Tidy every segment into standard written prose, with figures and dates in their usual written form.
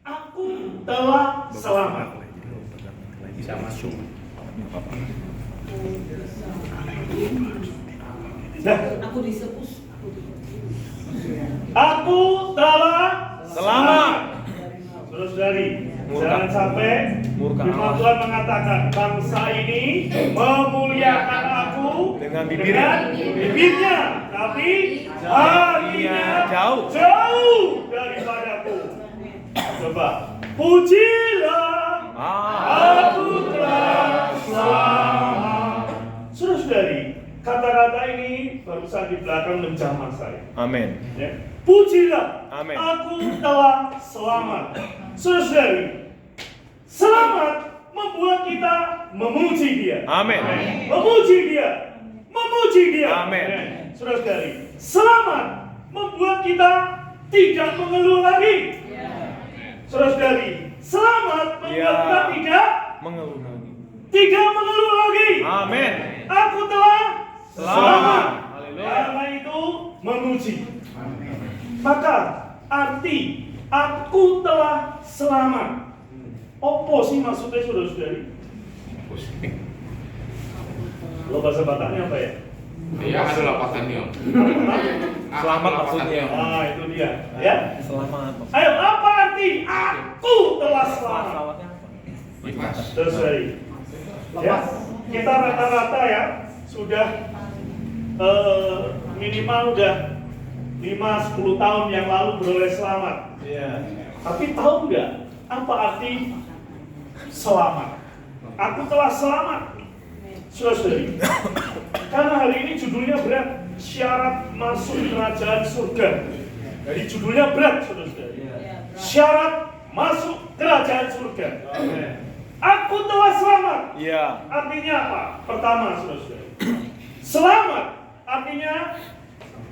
aku telah selamat. Bisa masuk. Nah, Aku disebut. aku telah Selamat. Saudara-saudari, Murka. jangan sampai Murka firman Allah. Tuhan mengatakan bangsa ini memuliakan aku Dengan bibirnya. bibirnya, tapi hatinya jauh. daripadaku. Coba, pujilah aku telah selamat. Saudara-saudari, kata-kata ini barusan di belakang menjamah saya. Amin. Ya. Pujilah, Amin. aku telah selamat. Saudara-saudari, selamat membuat kita memuji Dia. Amin. Memuji Dia. Memuji Dia. Amin. Saudara-saudari, selamat membuat kita tidak mengeluh lagi. Saudara-saudari, selamat membuat Ya. kita Mengeluh lagi. tidak mengeluh lagi. Amin. Aku telah Selamat. Haleluya. Karena itu memuji. Maka arti aku telah selamat. Apa sih maksudnya saudara-saudari? Lo bahasa Bataknya apa ya? Iya, ada lapatannya. Selamat maksudnya. Ah, itu dia. Ya. Selamat. Ayo, apa arti aku telah selamat? Salawatnya apa? Ikhlas. Saudara-saudari. Ya, kita rata-rata ya sudah minimal udah 5-10 tahun yang lalu beroleh selamat. Tapi tahu nggak apa arti selamat? Aku telah selamat. Saudara-saudari, karena hari ini judulnya berat, syarat masuk kerajaan surga. Jadi judulnya berat, saudara-saudari. Syarat masuk kerajaan surga. Aku telah selamat. Iya. Artinya apa? Pertama, saudara-saudari, selamat artinya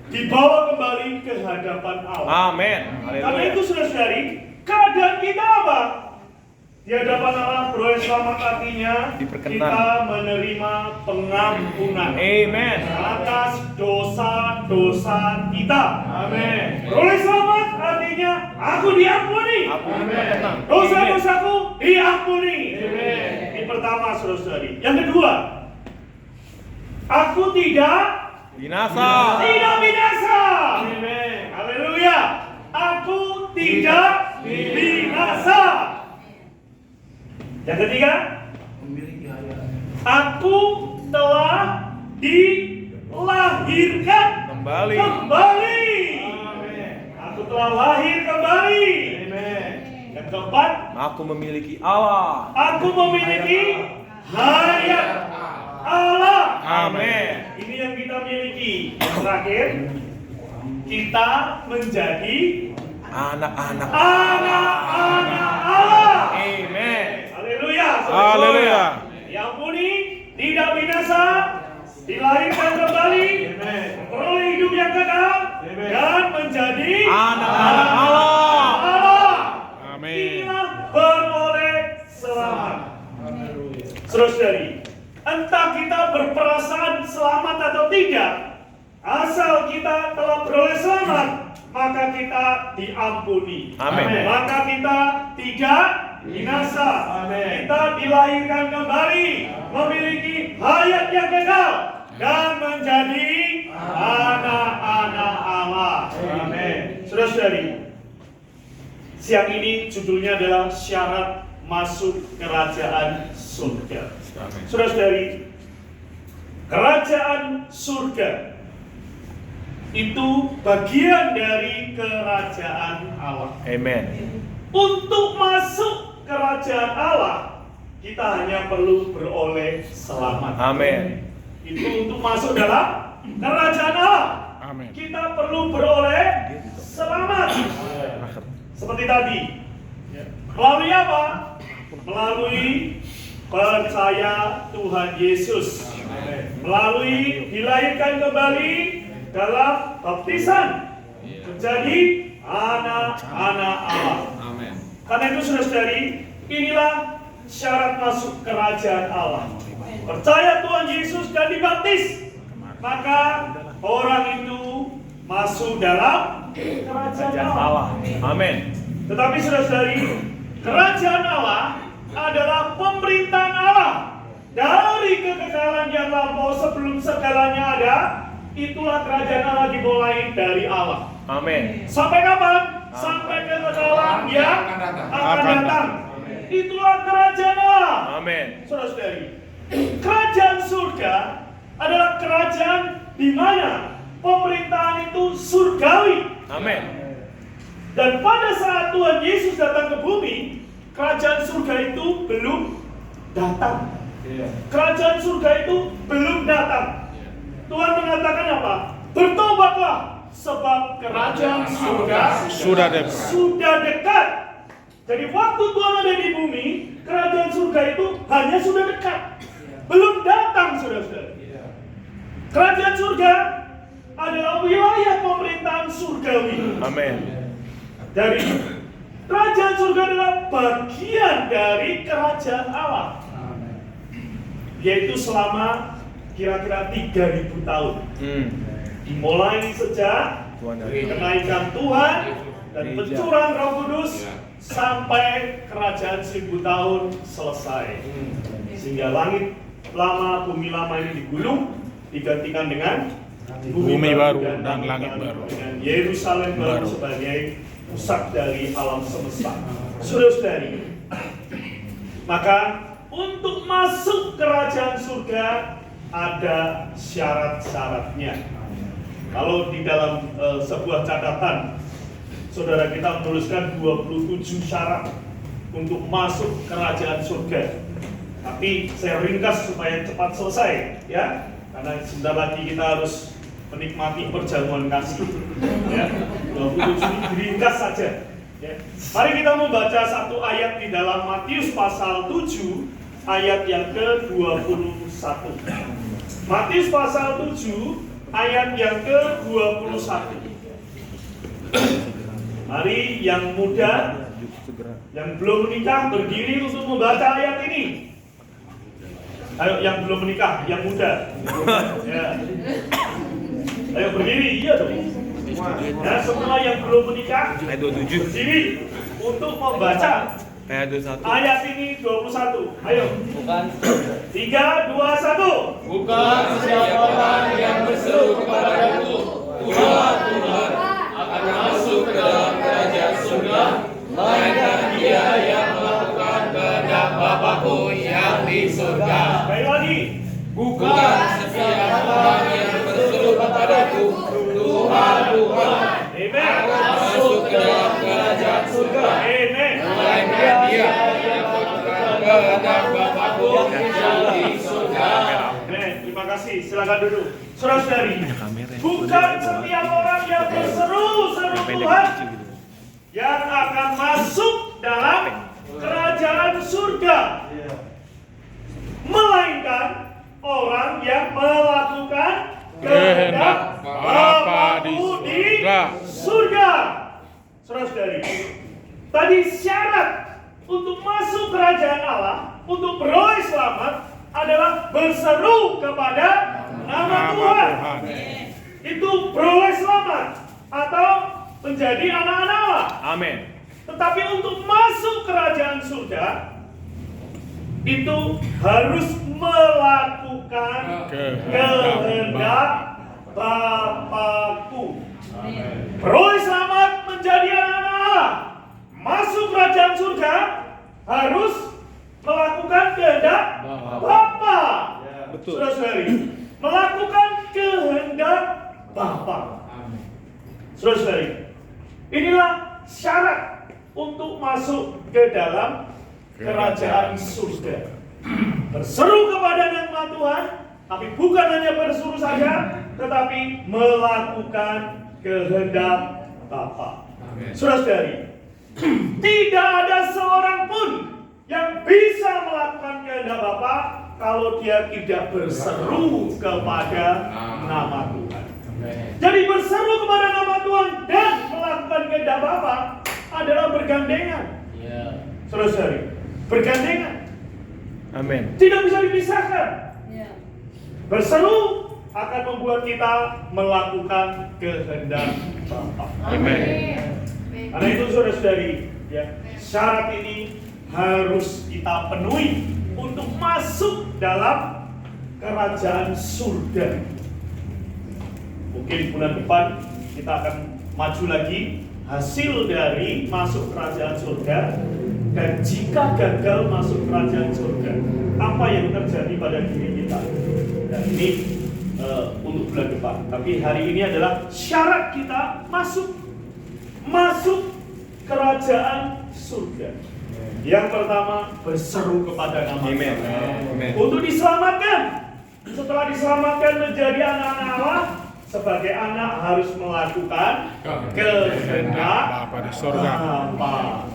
dibawa kembali ke hadapan Allah. Amin. Karena Haleluya. itu saudara-saudari, keadaan kita apa? Di hadapan Allah beroleh selamat artinya Diperkenan. kita menerima pengampunan Amen. atas dosa-dosa kita. Amin. Beroleh selamat artinya aku diampuni. Aku diperkenan. Dosa-dosaku diampuni. Amin. Ini pertama, saudara-saudari. Yang kedua, aku tidak Binasa. binasa. Amin. Haleluya. Aku tidak binasa. Yang ketiga, aku telah dilahirkan Kembali. Aku telah lahir kembali. Yang keempat, Aku memiliki Allah. aku memiliki hayat Allah. Amin. Ini yang kita miliki. Yang terakhir, kita menjadi Anak-anak. anak-anak Allah. Amin. Haleluya. Haleluya. Diampuni, tidak binasa, dilahirkan kembali, memperoleh hidup yang kekal, dan menjadi Anak-anak Allah. Allah. Amin. Inilah beroleh selamat. Saudara-saudari, entah kita berperasaan selamat atau tidak, asal kita telah beroleh selamat, maka kita diampuni. Amin. Maka kita tidak binasa. Kita dilahirkan kembali, memiliki hayat yang kekal, dan menjadi anak-anak Allah. Amin. Saudara-saudari, siang ini judulnya adalah syarat masuk kerajaan surga. Saudara-saudari, kerajaan surga itu bagian dari kerajaan Allah. Amin. Untuk masuk kerajaan Allah, kita hanya perlu beroleh selamat. Amin. Itu untuk masuk dalam kerajaan Allah. Amin. Kita perlu beroleh selamat. Seperti tadi. Melalui apa? Melalui percaya Tuhan Yesus. Melalui dilahirkan kembali dalam baptisan menjadi anak-anak Allah. Amin. Karena itu saudara-saudari, inilah syarat masuk kerajaan Allah. Percaya Tuhan Yesus dan dibaptis, maka orang itu masuk dalam kerajaan Allah. Amin. Tetapi saudara-saudari, kerajaan Allah adalah pemerintahan Allah dari kekekalan yang lampau sebelum segalanya ada. Itulah kerajaan Allah dimulai dari Allah. Amin. Sampai kapan? Sampai kekekalan yang akan datang. Itulah kerajaan Allah. Amin. Saudara-saudari, kerajaan surga adalah kerajaan di mana pemerintahan itu surgawi. Amin. Dan pada saat Tuhan Yesus datang ke bumi, kerajaan surga itu belum datang. Kerajaan surga itu belum datang. Tuhan mengatakan apa? Bertobatlah, sebab kerajaan surga sudah dekat. Jadi waktu Tuhan ada di bumi, kerajaan surga itu hanya sudah dekat, belum datang, saudara-saudara. Kerajaan surga adalah wilayah pemerintahan surgawi. Amin. Dari kerajaan surga adalah bagian dari kerajaan Allah, yaitu selama kira-kira 3.000 tahun. Dimulai sejak kenaikan Tuhan dan pencurahan Roh Kudus sampai kerajaan 1000 tahun selesai. Sehingga langit lama, bumi lama ini digulung, digantikan dengan Bumi baru dan langit baru. Dengan Yerusalem baru sebagai pusat dari alam semesta. Saudara-saudari, maka untuk masuk kerajaan surga ada syarat-syaratnya. Kalau di dalam sebuah catatan, saudara kita menuliskan 27 syarat untuk masuk kerajaan surga. Tapi saya ringkas supaya cepat selesai, ya. Karena sebentar lagi kita harus menikmati perjamuan kasih. Ya, 27 ini diringkas saja. Ya. Mari kita membaca satu ayat di dalam Matius pasal 7 ayat yang ke-21. Matius pasal 7 ayat yang ke-21. Mari yang muda, yang belum menikah berdiri untuk membaca ayat ini. Ayo yang belum menikah, yang muda. Ya. Ayo berdiri, iya dong. Ya, semua yang belum menikah berdiri untuk membaca ayat ini 21. Ayo. 3, 2, 1. Bukan setiap orang yang berseru kepadaku, Tuhan, Tuhan, akan masuk ke dalam kerajaan surga, melainkan dia yang melakukan kehendak Bapa-Ku yang di surga. Sekali lagi. Bukan setiap orang yang berseru kepadaku, Tuhan, Tuhan, akan masuk ke dalam kerajaan surga, Amen. melainkan dia yang melakukan kehendak Bapa-Ku yang di surga. Terima kasih, silakan duduk. Saudara-saudari, bukan setiap orang yang berseru-seru Tuhan yang akan masuk dalam kerajaan surga, melainkan orang yang melakukan kehendak Bapa-Ku di surga. Saudara-saudari, tadi syarat untuk masuk kerajaan Allah, untuk beroleh selamat adalah berseru kepada nama Tuhan. Itu beroleh selamat atau menjadi anak-anak Allah. Amin. Tetapi untuk masuk kerajaan surga itu harus melakukan kehendak Bapa-Ku. Beroleh selamat menjadi anak-anak Allah, masuk kerajaan surga harus melakukan kehendak Bapa. Betul. Saudara-saudari, melakukan kehendak Bapa. Saudara-saudari, inilah syarat untuk masuk ke dalam kerajaan surga. Berseru kepada nama Tuhan, tapi bukan hanya berseru saja, tetapi melakukan kehendak Bapa. Saudara-saudari, tidak ada seorang pun yang bisa melakukan kehendak Bapa kalau dia tidak berseru kepada nama Tuhan. Jadi berseru kepada nama Tuhan dan melakukan kehendak Bapa adalah bergandengan. Saudara-saudari, bergandengan. Amin. Tidak bisa dipisahkan. Berseru akan membuat kita melakukan kehendak Bapa. Amin. Karena itu saudara-saudari, Ya, syarat ini harus kita penuhi untuk masuk dalam kerajaan surga. Mungkin bulan depan kita akan maju lagi hasil dari masuk kerajaan surga, dan jika gagal masuk kerajaan surga, apa yang terjadi pada diri kita. Dan ini untuk bulan depan. Tapi hari ini adalah syarat kita masuk kerajaan surga. Yang pertama, berseru kepada nama Amen. Tuhan. Untuk diselamatkan. Setelah diselamatkan menjadi anak-anak Allah, sebagai anak harus melakukan kehendak Bapa di surga. Bapa.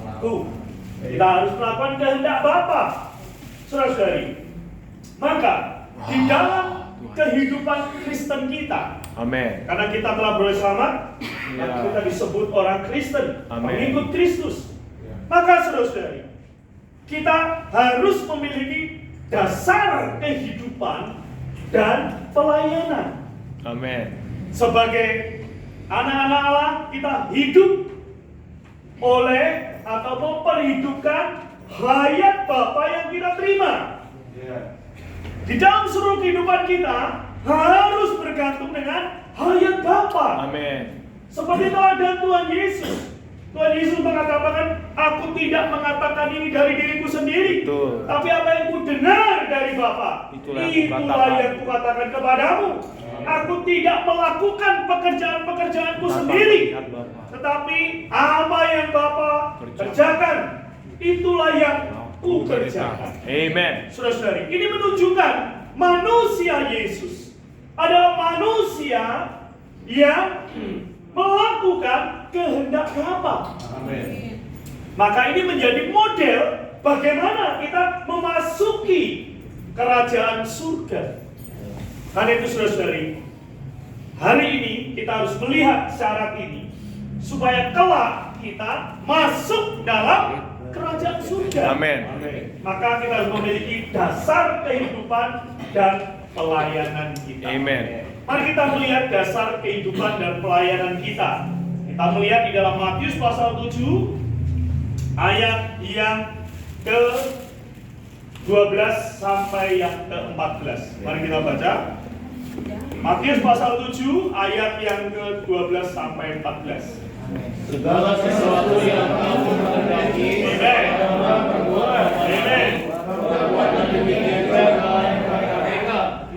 Kita harus melakukan kehendak Bapa. Saudara-saudari, maka di dalam kehidupan Kristen kita, Amin. karena kita telah beroleh selamat, maka kita disebut orang Kristen, Amin. pengikut Kristus. Maka saudara-saudari, kita harus memiliki dasar kehidupan dan pelayanan. Amin. Sebagai anak-anak Allah, kita hidup oleh atau memperhidupkan hayat Bapa yang kita terima. Di dalam seluruh kehidupan kita harus bergantung dengan hayat Bapa. Amin. Seperti teladan Tuhan Yesus. Tuhan Yesus mengatakan, aku tidak mengatakan ini dari diriku sendiri, Betul. tapi apa yang ku dengar dari Bapa, Itulah itulah yang ku katakan kepadamu. Aku tidak melakukan pekerjaan-pekerjaanku sendiri, tetapi apa yang Bapa kerjakan, itulah yang ku kerjakan. Amen. Saudara-saudari, ini menunjukkan manusia Yesus adalah manusia yang melakukan kehendak Bapa. Amin. Maka ini menjadi model bagaimana kita memasuki kerajaan surga. Karena itu saudara-saudari, hari ini kita harus melihat syarat ini supaya kelak kita masuk dalam kerajaan surga. Amin. Maka kita harus memiliki dasar kehidupan dan pelayanan kita. Amen. Mari kita melihat dasar kehidupan dan pelayanan kita. Kita melihat di dalam Matius pasal 7 ayat yang ke-12 sampai yang ke-14. Mari kita baca. Matius pasal 7 ayat yang ke-12 sampai 14. Segala sesuatu yang kamu kehendaki supaya orang berbuat, perbuatan demikian mereka.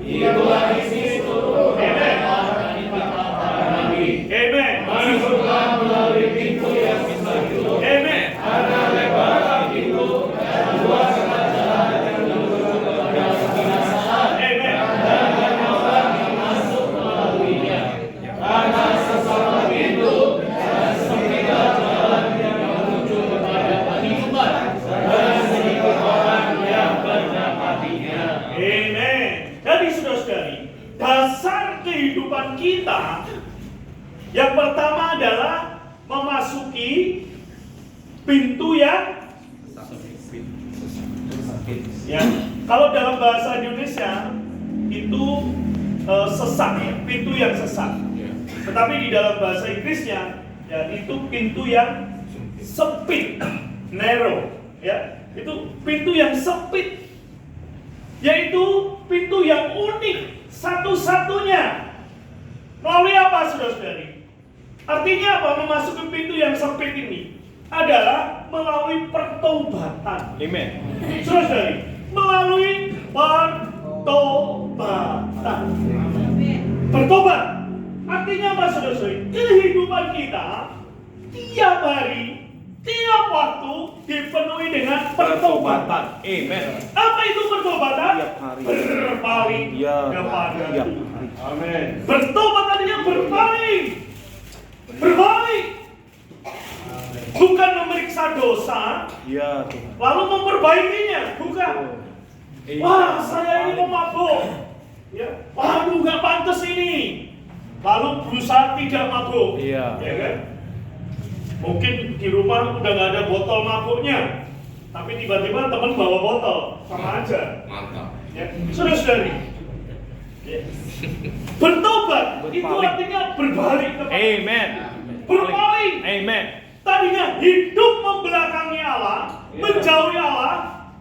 Itulah isi seluruh perkataan dari para nabi. Amen. Masuklah melalui pintu yang besar itu, Amen. karena lebar pintu dan luas jalan yang menuju kepada kebinasaan. Amen. Dan banyak orang yang masuk melaluinya. Karena sesama pintu dan sempitnya jalan yang menuju kepada kehidupan, dan sedikit orang yang mendapatinya. Amen. Jadi saudara-saudari, dasar kehidupan kita yang pertama adalah memasuki pintu yang ya, kalau dalam bahasa Indonesia itu sesat ya, pintu yang sesat. Tetapi di dalam bahasa Inggrisnya ya itu pintu yang sempit, narrow ya. Itu pintu yang sempit. Yaitu pintu yang unik satu-satunya. Melalui apa saudara-saudari? Artinya apa memasuki pintu yang sempit ini? Adalah melalui pertobatan. Amen. Saudara-saudari, melalui pertobatan. Bertobat. Artinya apa saudara-saudari? Kehidupan kita tiap hari, tiap waktu dipenuhi dengan pertobatan. Amen. Apa itu pertobatan? Tiap hari. Berpaling Ya, kepada tiap Tuhan. hari. Amin. Bertobat artinya berpaling. Berbalik. Bukan memeriksa dosa, Ya Tuhan. lalu memperbaikinya. Bukan. Wah, saya ini mau mabuk. Ya, waduh, nggak pantas ini. Lalu berusaha tidak mabuk. Iya. Ya kan? Mungkin di rumah udah nggak ada botol mabuknya, tapi tiba-tiba teman bawa botol, sama aja. Mantap. Ya, saudara-saudari. Ya. Bertobat itu Berpaling. artinya berbalik kepada Amen. berpaling. Amen. tadinya hidup membelakangi Allah, menjauhi Allah,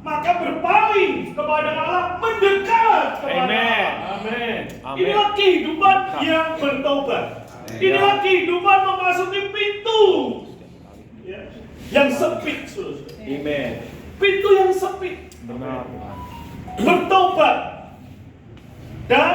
maka berpaling kepada Allah, mendekat kepada Allah. Amin. Inilah kehidupan yang bertobat. Inilah kehidupan memasuki pintu yang sempit, saudara. Amen. Pintu yang sempit. Benar. Bertobat dan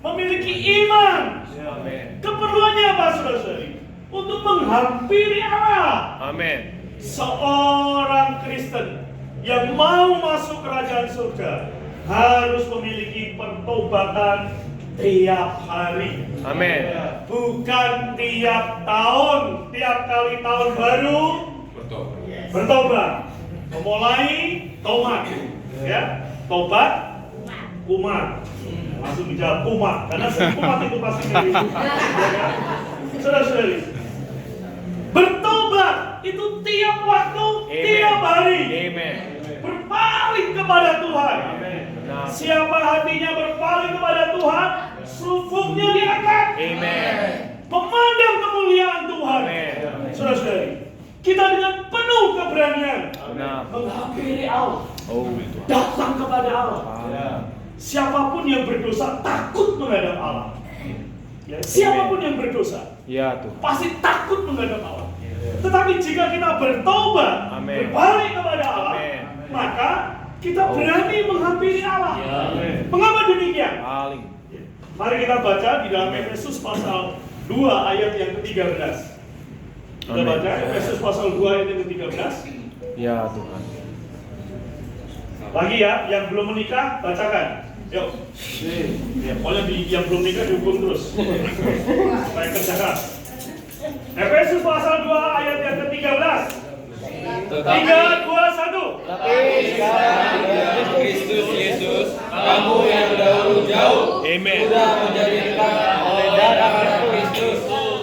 memiliki iman. Amin. Keperluannya apa, saudara-saudari? Untuk menghampiri Allah. Amin. Seorang Kristen yang mau masuk kerajaan surga harus memiliki pertobatan tiap hari. Amin. Bukan tiap tahun, tiap kali tahun baru Betul. bertobat. Memulai tomat, ya, tobat, kumat. Langsung dijawab kumat, karena kumat itu pasti dari itu. Saudara-saudari, bertobat itu tiap waktu, tiap hari. Amen. Berpaling kepada Tuhan. Benar. Siapa hatinya berpaling kepada Tuhan, sufuknya diangkat. Amen. Memandang kemuliaan Tuhan. Amen. Saudara-saudari, kita dengan penuh keberanian Benar. menghampiri Allah, Oh, itu. datang kepada Allah. Ah. Siapapun yang berdosa takut menghadap Allah. Ya, siapapun yang berdosa Ya, Tuhan. pasti takut menghadap Allah. Tetapi jika kita bertobat, Amin. berbalik kepada Allah, Amin. maka kita berani menghampiri Allah. Amin. Mengapa demikian? Paling. Mari kita baca di dalam Efesus pasal 2 ayat yang ke-13. Kita Amin. baca Efesus pasal 2 ayat yang ke-13. Ya, Tuhan. Lagi ya, yang belum menikah bacakan. Yuk. Ya, pokoknya yang belum menikah dihukum terus. Supaya kerja keras. Efesus pasal 2 ayat yang ke-13. 3, 2, 1. Tapi sekarang dalam Kristus Yesus, kamu yang dahulu jauh Amen. sudah menjadi dekat oleh darah Kristus.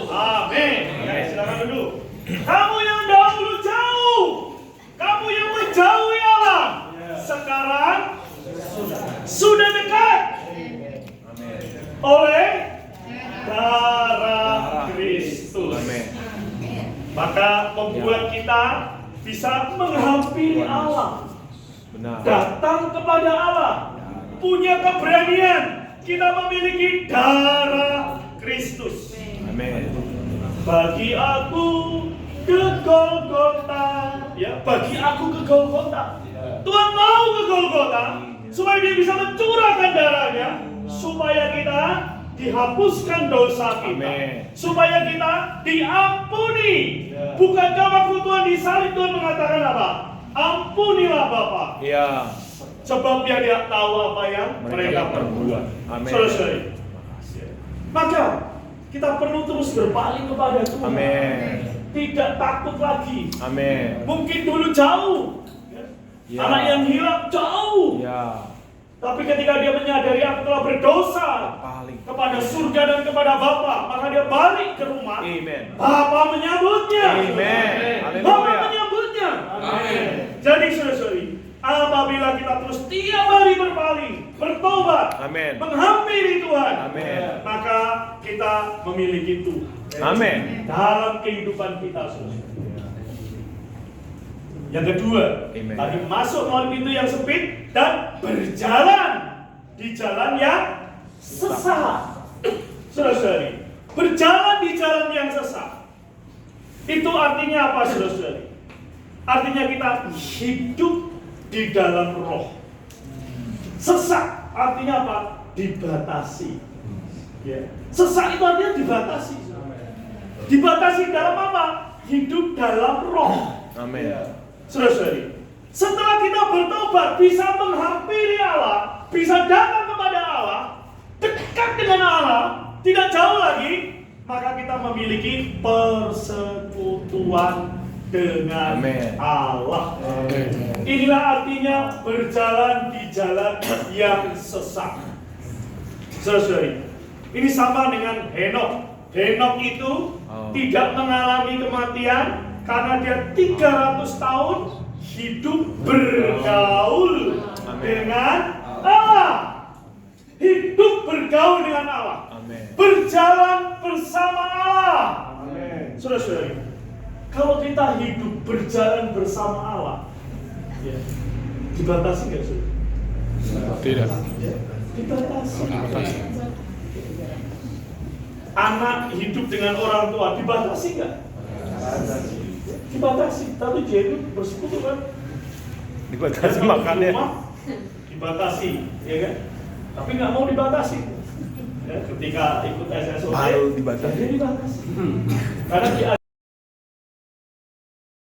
Amin. Ya, silakan duduk. Kamu yang dahulu jauh, kamu yang menjauhi Allah, sekarang sudah dekat oleh darah Kristus. Amin. Maka membuat kita bisa menghampiri Allah, Benar. datang kepada Allah, punya keberanian. Kita memiliki darah Kristus. Amin. Bagi aku ke Golgota, ya, bagi aku ke Golgota. Tuhan mau ke Golgota supaya dia bisa mencurahkan darahnya, supaya kita dihapuskan dosa kita, Amin. supaya kita diampuni. Bukankah waktu Tuhan disalib Tuhan mengatakan apa? Ampunilah Bapa, Ya. sebab dia tahu apa yang mereka perbuat. Amin. Saudara-saudari, maka kita perlu terus berpaling kepada Tuhan. Amin. Tidak takut lagi. Amin. Mungkin dulu jauh, Ya. anak yang hilang jauh. Ya. Tapi ketika dia menyadari aku telah berdosa Paling. kepada surga dan kepada Bapa, maka dia balik ke rumah. Amen. Bapa menyambutnya. Amen. Bapa Haleluya. menyambutnya. Amin. Jadi saudara-saudari, apabila kita terus tiap hari berpaling, bertobat, Amin. menghampiri Tuhan, Amin. maka kita memiliki Tuhan Amin. dalam kehidupan kita, saudara. Yang kedua, Amen. tadi masuk melalui pintu yang sempit dan berjalan di jalan yang sesat. Saudara-saudari, berjalan di jalan yang sesat. Itu artinya apa, saudara-saudari? Artinya kita hidup di dalam roh. Sesat artinya apa? Dibatasi. Ya. Sesat itu artinya dibatasi. Dibatasi dalam apa? Hidup dalam roh. Amin. Saudara-saudari, setelah kita bertobat, bisa menghampiri Allah, bisa datang kepada Allah, dekat dengan Allah, tidak jauh lagi, maka kita memiliki persekutuan dengan Amin. Allah. Amin. Inilah artinya berjalan di jalan yang sesat. Saudara-saudari, ini sama dengan Henokh. Henokh itu tidak mengalami kematian karena dia 300 tahun hidup bergaul dengan Allah. Hidup bergaul dengan Allah. Amin. Berjalan bersama Allah. Saudara-saudari, Kalau kita hidup berjalan bersama Allah, ya, dibatasi nggak sih? Tidak. Dibatasi. Anak hidup dengan orang tua dibatasi nggak? Dibatasi. Tapi dia itu bersekutu kan? Dibatasi makannya. Dibatasi, ya kan? Tapi nggak mau dibatasi. Ya, ketika ikut SSOD, Baru dibatasi. dia dibatasi. Karena dia